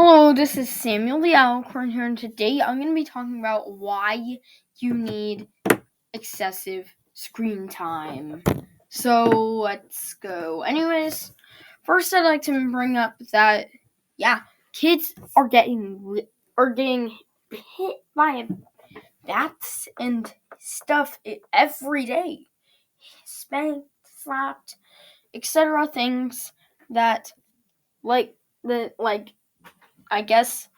Hello, this is Samuel the Alicorn here, and today I'm going to be talking about why you need excessive screen time. So let's go. Anyways, first I'd like to bring up that kids are getting hit by bats and stuff every day, spanked, slapped, etc. Things that I guess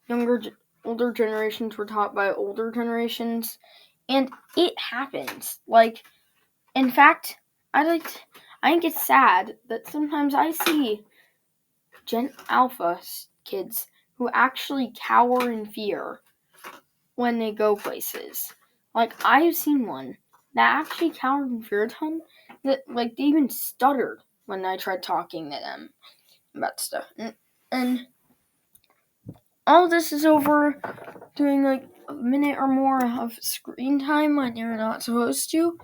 older generations were taught by older generations, and it happens. In fact, I think it's sad that sometimes I see Gen Alpha kids who actually cower in fear when they go places. I've seen one that actually cowered in fear a ton. That they even stuttered when I tried talking to them about stuff, and all this is over doing a minute or more of screen time when you're not supposed to.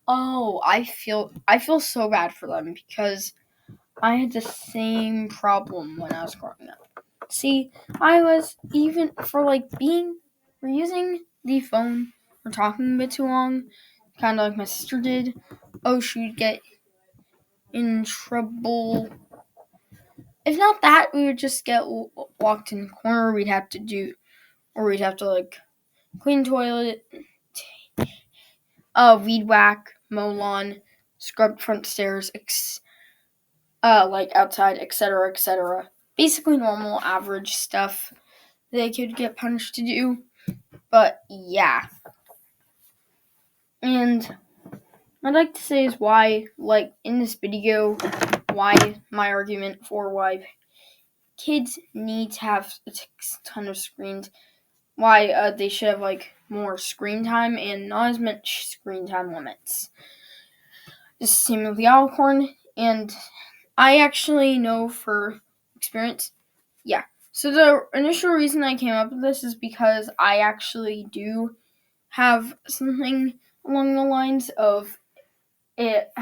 Oh, I feel so bad for them because I had the same problem when I was growing up. See, I was even for using the phone or talking a bit too long, kind of like my sister did. Oh, she would get in trouble. If not that, we would just get walked in the corner. We'd have to clean toilet, weed whack, mow lawn, scrub front stairs, outside, etc., etc. Basically normal, average stuff they could get punished to do. But yeah, and I'd like to say is why, in this video, why my argument for why kids need to have a ton of screens, why they should have more screen time and not as much screen time limits. This is Samuel the Alicorn, and I actually know for experience. Yeah. So the initial reason I came up with this is because I actually do have something along the lines of it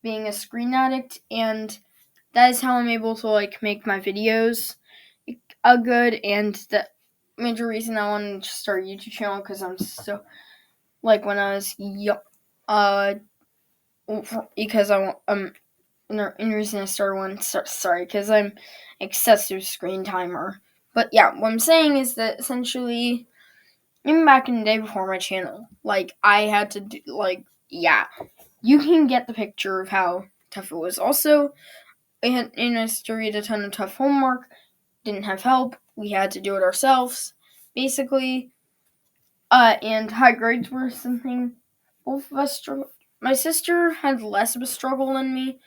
being a screen addict, and that is how I'm able to make my videos good. And the major reason I wanted to start a YouTube channel because I'm so when I was young, because I want in reason I started one. Sorry, because I'm excessive screen timer. But yeah, what I'm saying is that essentially, even back in the day before my channel, I had to do you can get the picture of how tough it was. Also, I had to read a ton of tough homework. Didn't have help. We had to do it ourselves, basically. And high grades were something both of us struggled. My sister had less of a struggle than me,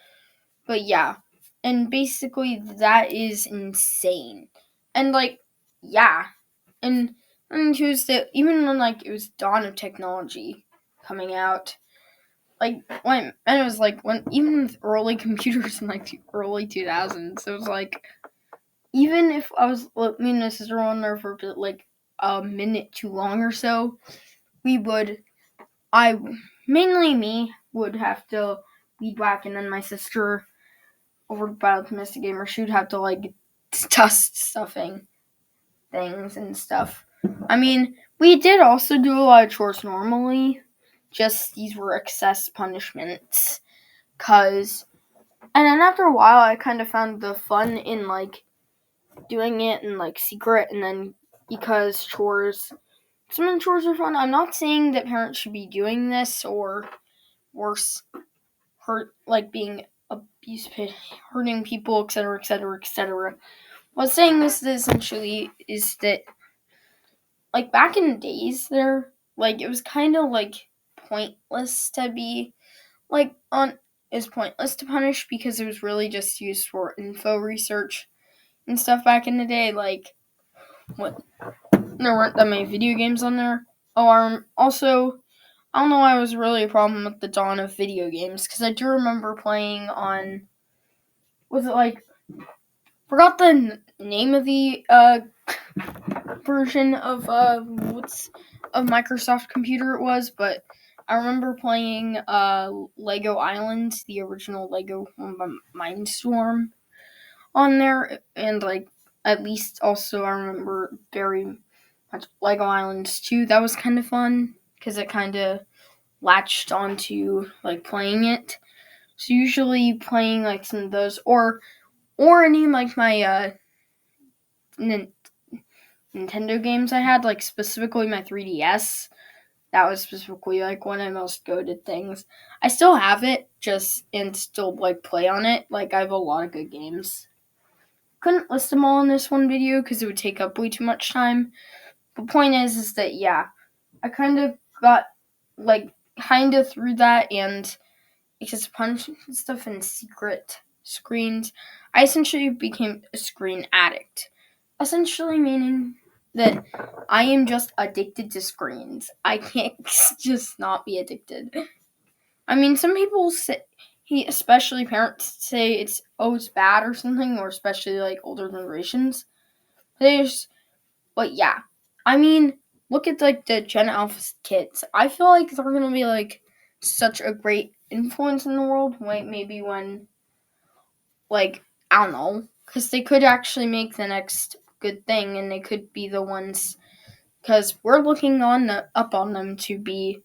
but yeah. And basically, that is insane. And and Tuesday, even when it was dawn of technology coming out, it was when even with early computers in the early 2000s, it was even if I was me and my sister on there for a minute too long or so, mainly me would have to weed whack, and then my sister over by the Mystic Gamer, she would have to dust stuffing things and stuff. I mean, we did also do a lot of chores normally, just these were excess punishments. And then after a while, I kind of found the fun in doing it in secret, and then because some of the chores are fun. I'm not saying that parents should be doing this or worse, being abusive, hurting people, etc., etc., etc. What I'm saying this essentially is that back in the days there, it was kind of pointless to be is pointless to punish because it was really just used for info research and stuff back in the day. There weren't that many video games on there. Also, I don't know why it was really a problem with the dawn of video games, because I do remember playing on, forgot the name of the version of Microsoft computer it was, but I remember playing Lego Island, the original Lego Mindstorm on there, and At least also I remember very much Lego Islands 2. That was kind of fun because it kind of latched onto like playing it. So usually playing like some of those or any like my Nintendo games I had, like specifically my 3DS. That was specifically like one of my most goated things. I still have it, just and still like play on it. Like I have a lot of good games. Couldn't list them all in this one video because it would take up way too much time. The point is that yeah, I kind of got like kind of through that and it's just punishing stuff in secret screens. I essentially became a screen addict. Essentially meaning that I am just addicted to screens. I can't just not be addicted. I mean, some people say, especially parents say it's bad or something, or especially like older generations. But yeah, I mean, look at like the Gen Alpha kids. I feel like they're gonna be like such a great influence in the world. Maybe when like I don't know, because they could actually make the next good thing, and they could be the ones. Because we're looking up on them to be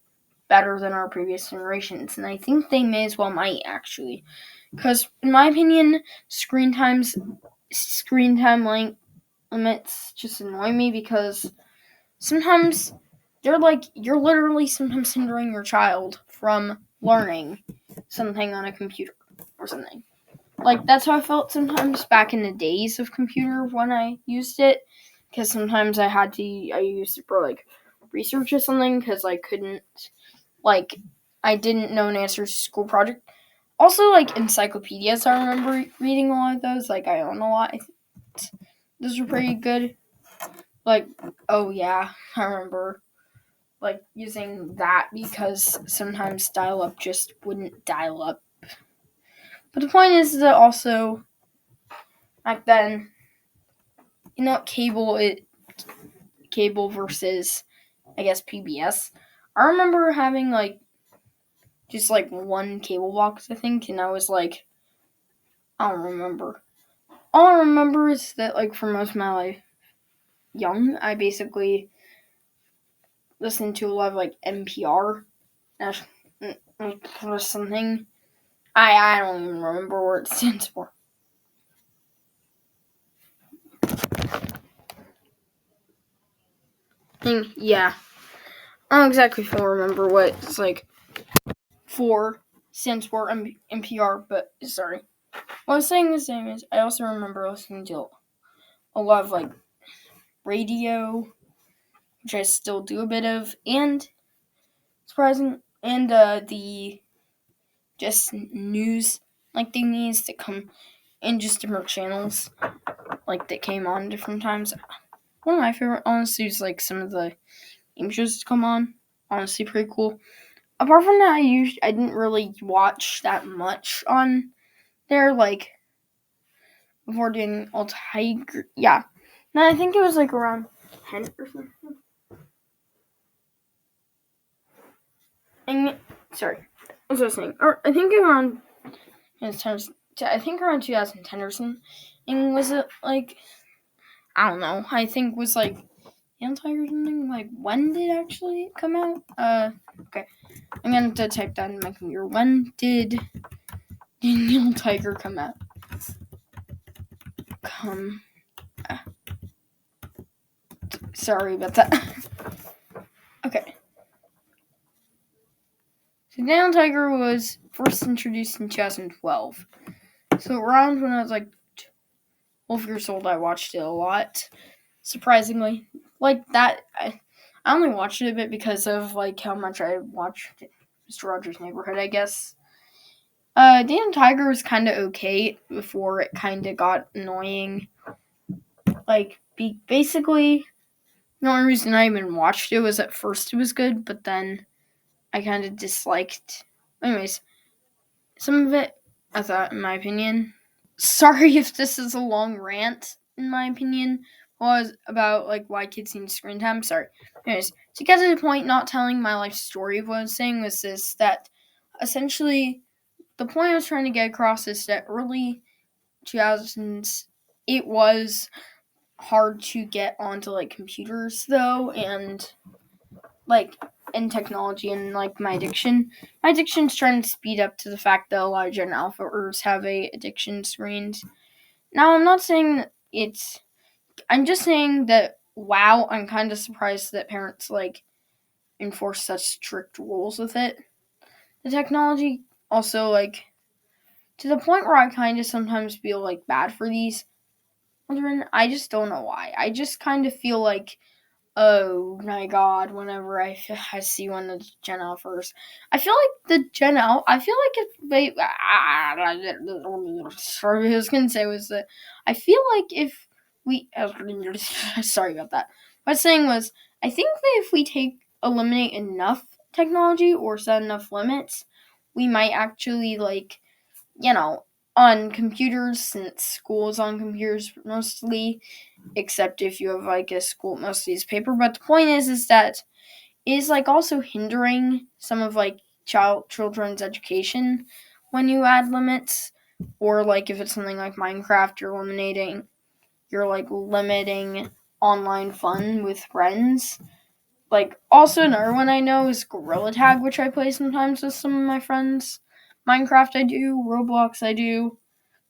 better than our previous generations, and I think they may as well might actually. Because in my opinion, screen time limits just annoy me because sometimes you're literally sometimes hindering your child from learning something on a computer or something. Like that's how I felt sometimes back in the days of computer when I used it, because sometimes I used it for like research or something because I couldn't I didn't know an answer to school project. Also, like encyclopedias, I remember reading a lot of those. Like I own a lot. Those were pretty good. Like, oh yeah, I remember like using that because sometimes dial-up just wouldn't dial up. But the point is that also back then, cable versus I guess PBS. I remember having like just like one cable box, I think, and I was like, I don't remember. All I remember is that like for most of my life, young, I basically listened to a lot of like NPR or something. I don't even remember what it stands for. Yeah, I don't exactly remember what it's like. 4 stands for NPR, but sorry. What I was saying the same is I also remember listening to a lot of like radio, which I still do a bit of, and surprising, and the just news like thingies that come in just different channels, like that came on different times. One of my favorite, honestly, is like some of the game shows that come on. Honestly, pretty cool. Apart from that, I didn't really watch that much on there, like before doing Old Tiger. Yeah, no, I think it was like around 10 or something. And sorry, what was I saying? Or I think around I think around 2010 or something. And was it like I don't know? I think was like Tiger or something. Like when did it actually come out? Okay. I'm gonna have to type that in my computer. When did Daniel Tiger come out? Sorry about that. Okay. So Daniel Tiger was first introduced in 2012. So around when I was like 12 years old, I watched it a lot. Surprisingly, like that, I only watched it a bit because of like how much I watched Mr. Rogers' Neighborhood, I guess. Dan Tiger was kind of okay before it kind of got annoying. Like, basically, the only reason I even watched it was at first it was good, but then I kind of disliked. Anyways, some of it, I thought, in my opinion. Sorry if this is a long rant, in my opinion, was about like why kids need screen time. Sorry. Anyways, to get to the point, not telling my life story of what I was saying was this: that essentially the point I was trying to get across is that early 2000s, it was hard to get onto like computers though, and like in technology, and like my addiction's trying to speed up to the fact that a lot of Gen Alphas have a addiction screens. Now I'm not saying I'm just saying that wow, I'm kind of surprised that parents like enforce such strict rules with it. The technology also like to the point where I kind of sometimes feel like bad for these children. I just don't know why. I just kind of feel like, oh my god, whenever I see one of the Gen Alphas, I feel like the Gen Alpha, I feel like if they, sorry, what I was going to say was that I feel like if we, sorry about that. What I was saying was, I think that if we eliminate enough technology or set enough limits, we might actually like, on computers, since school is on computers mostly, except if you have like a school mostly is paper. But the point is that it is like also hindering some of like children's education when you add limits, or like if it's something like Minecraft, you're like limiting online fun with friends. Like also another one I know is Gorilla Tag, which I play sometimes with some of my friends. Minecraft I do, Roblox I do,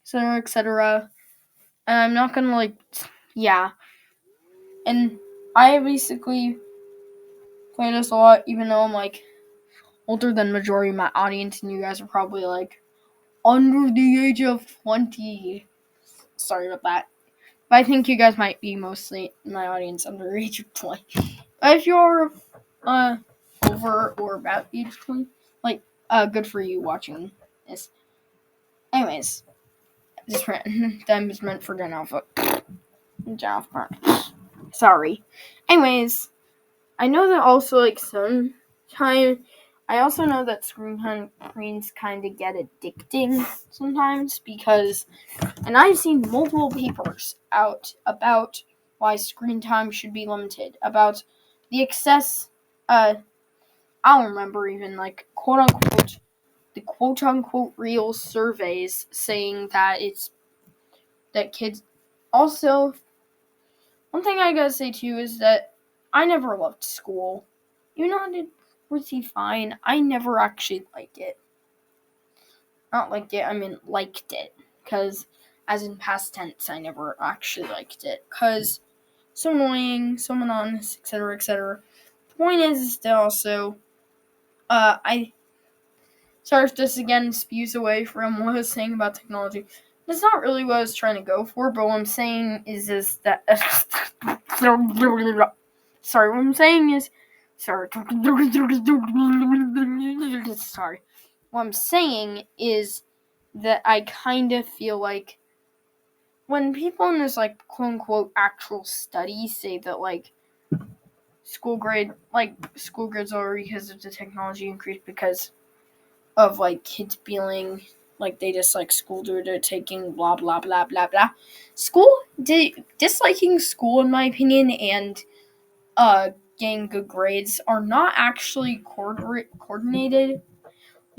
etc., etc. And I'm not gonna like, yeah. And I basically play this a lot, even though I'm like older than majority of my audience, and you guys are probably like under the age of 20. Sorry about that. But I think you guys might be mostly my audience under the age of 20. If you're over or about the age of 20, like good for you watching this. Anyways, that was meant for Gen Alpha. Gen Alpha. Sorry. Anyways, I know that also like sometimes I also know that screens kind of get addicting sometimes because, and I've seen multiple papers out about why screen time should be limited, about the excess, I don't remember even like quote unquote real surveys saying that kids also. One thing I gotta say too is that I never loved school. Even though I did pretty fine, I never actually liked it. Not liked it, I mean liked it. Because, as in past tense, I never actually liked it. Because, so annoying, so monotonous, etc., etc. The point is that also, sorry if this again spews away from what I was saying about technology. That's not really what I was trying to go for, but what I'm saying is that sorry, what I'm saying is sorry. Sorry. What I'm saying is that I kind of feel like when people in this like quote unquote actual studies say that like school grades are because of the technology increase because of like kids feeling like they dislike school due to taking blah blah blah blah blah. Disliking school, in my opinion, and getting good grades are not actually coordinated.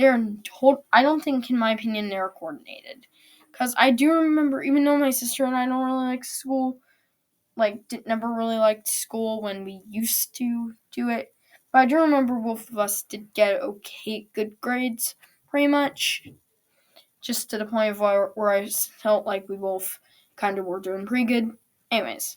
I don't think, in my opinion, they're coordinated. Because I do remember, even though my sister and I don't really like school, never really liked school when we used to do it. But I do remember both of us did get good grades, pretty much. Just to the point of where I felt like we both kind of were doing pretty good. Anyways,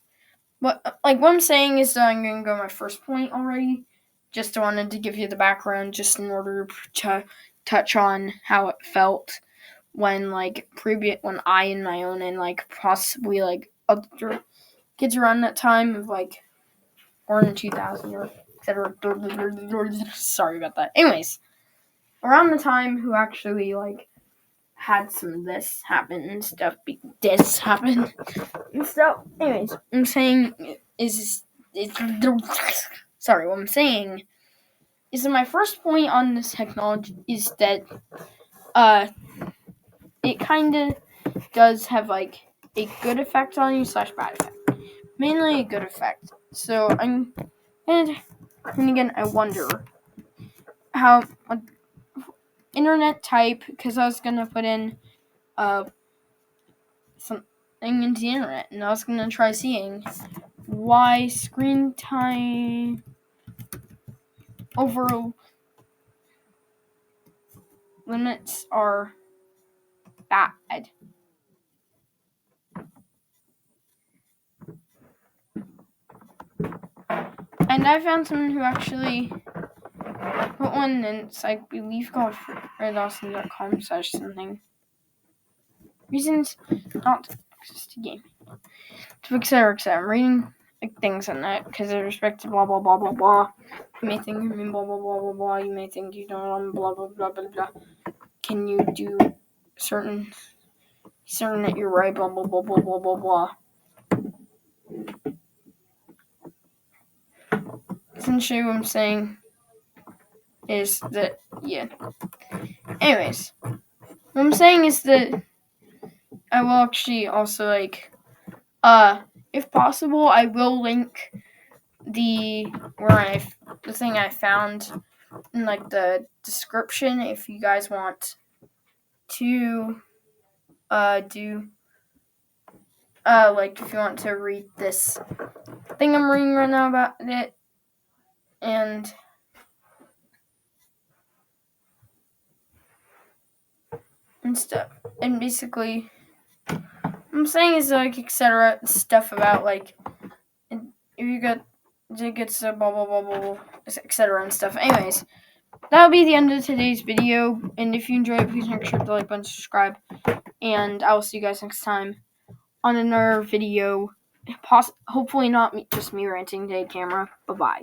what I'm saying is that I'm going to go my first point already. Just wanted to give you the background just in order to touch on how it felt when when I and my own and possibly other kids around that time of born in 2000 or etc. Sorry about that. Anyways, around the time who actually had some of this happen and stuff. This happened and stuff. Anyways, I'm saying sorry. What I'm saying is that my first point on this technology is that it kind of does have a good effect on you / bad effect. Mainly a good effect. So and again I wonder how internet type, because I was gonna put in some thing into the internet, and I was gonna try seeing why screen time over limits are bad. And I found someone who actually put one, and it's, I believe, called redawson.com/something. Reasons not to access to gaming. etc. I'm reading things on that because with respect to blah blah blah blah blah. You may think you mean blah blah blah blah blah. You may think you don't blah blah blah blah blah. Can you do certain that you're right? Blah blah blah blah blah blah blah. Essentially, what I'm saying is that Anyways, what I'm saying is that I will actually also if possible, I will link the thing I found in the description if you guys want to do if you want to read this thing I'm reading right now about it and stuff. And basically what I'm saying is etc. stuff about if you get tickets blah blah blah blah blah etc. and stuff. Anyways, that'll be the end of today's video, and if you enjoyed it, please make sure to like button, subscribe, and I will see you guys next time on another video. Hopefully not just me ranting to a camera. Bye bye.